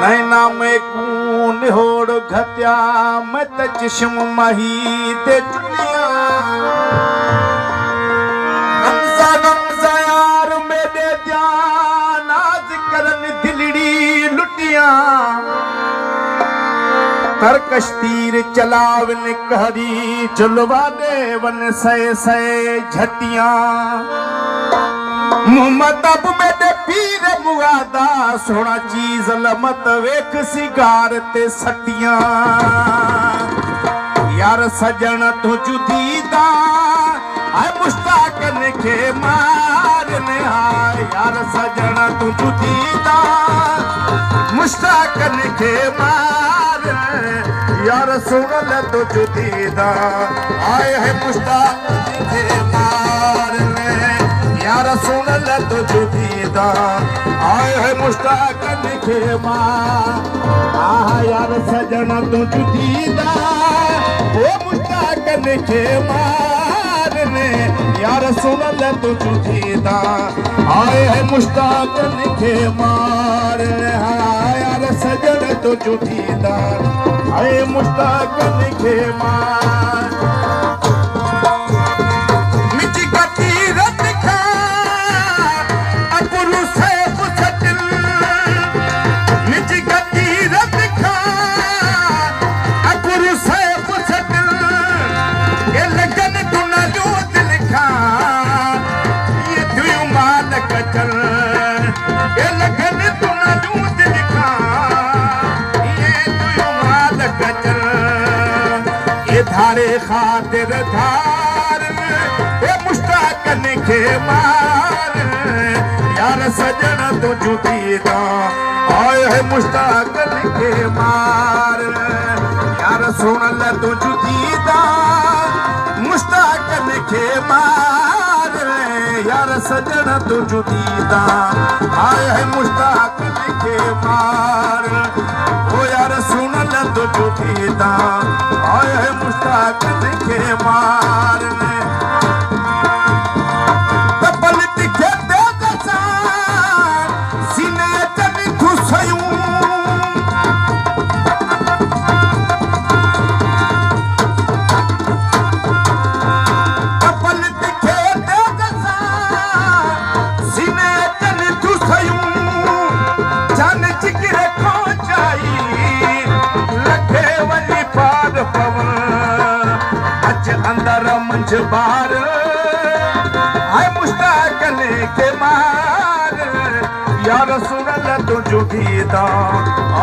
नैना में कून होड़ घत्या मैं त चश्म मही ते चुनिया रमजा रमजा यार मेरे ध्यान आज करन दिलड़ी लुटिया तरकश तीर चलावन कहरी चलवा दे वन सय सय झटिया मोहम्मद अब मेरे पीर मुआदा सोना चीज लमत वेख सिगार ते सटिया यार सजन तू जुदीदा आए मुश्ताकन के मारने आए यार सजन तू जुदीदा मुश्ताकन के मारने यार सुनल तू जुदीदा आए है मुश्ताकन के मारने यार सुनल तो जुदीदा आए है मुश्ताकन के मां आह यार सजन तो जुदीदा ओ मुश्ताकन के मारने यार सुनल तो जुदीदा आए है मुश्ताकन के मारने यार सजन तो जुदीदा आए मुश्ताकन के मां धारे खातिर धार ए मुश्ताकन के मार यार सजन तू जुदीदा आए है मुश्ताकन के मार यार सुनल तू जुदीदा मुश्ताकन के मार यार सजन तू जुदीदा आए है मुश्ताकन के मार ओ यार सुनल तू जुदीदा आए है मुश्ताकन के मारने पलट के दे दसा सीने तन खुशयूं पलट के दे दसा सीने तन खुशयूं जान जिगरे खो जाई लखे वली पार पवन अच अंदर मंझ बार आए मुश्ताकन के मार यार सुनल तो जुदीदा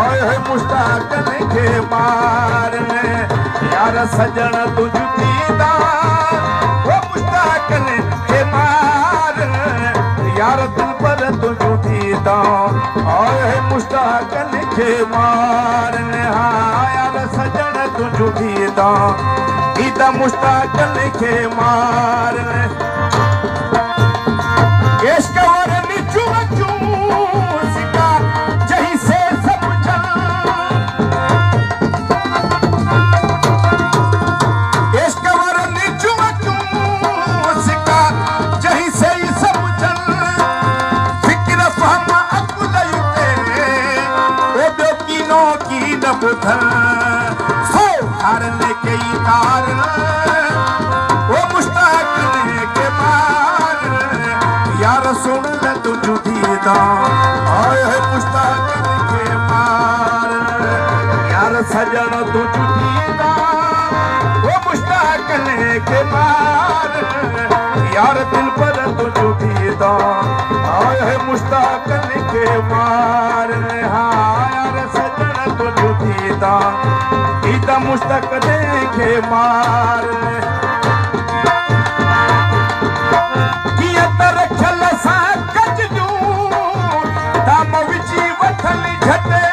आए है मुश्ताकन के मार यार सजन तो जुदीदा वो मुश्ताकन के मार यार दिल पर तो जुदीदा आए है मुश्ताकन के मार यार सजन तू जुदीदा ईदा मुश्ताकन के मार इश्क और निचू सिका जही से सब चल इश्क और निचू सिका जही से सब चल फिक्र फहम अकुल युते ओ बेकीनो की न बुधन सो हारने के कारण वो मुश्ताकन के मार यार सुन ले तू जुदीदा आए है मुश्ताकन के मार यार सजन तू जुदीदा वो मुश्ताकन के मार यार दिल पर तू जुदीदा आए है मुश्ताकन के मार यार सजन तू जुदीदा ईदा मुश्ताकन के मार किया तरखल सा कज जूं दाम विची वठल झटे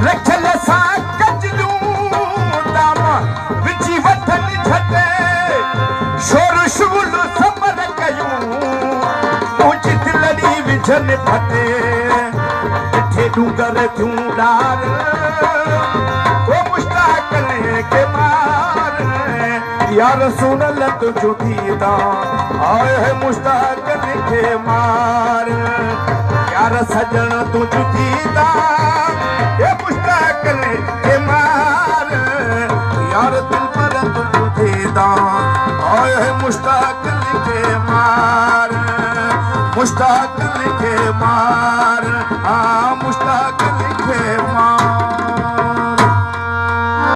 रखल सा कज जूं दाम विची वठल झटे जन फटे मिठे डूंगर क्यों डार वो मुश्ताक के मार यार सुन ल तुझो दीदा आए है मुश्ताक के मार यार सजन तुझो दीदा ये मुश्ताक के मार यार तुम पर तुझो दीदा आए है मुश्ताक के मार मुश्ताक के मार हाँ मुश्ताक के मार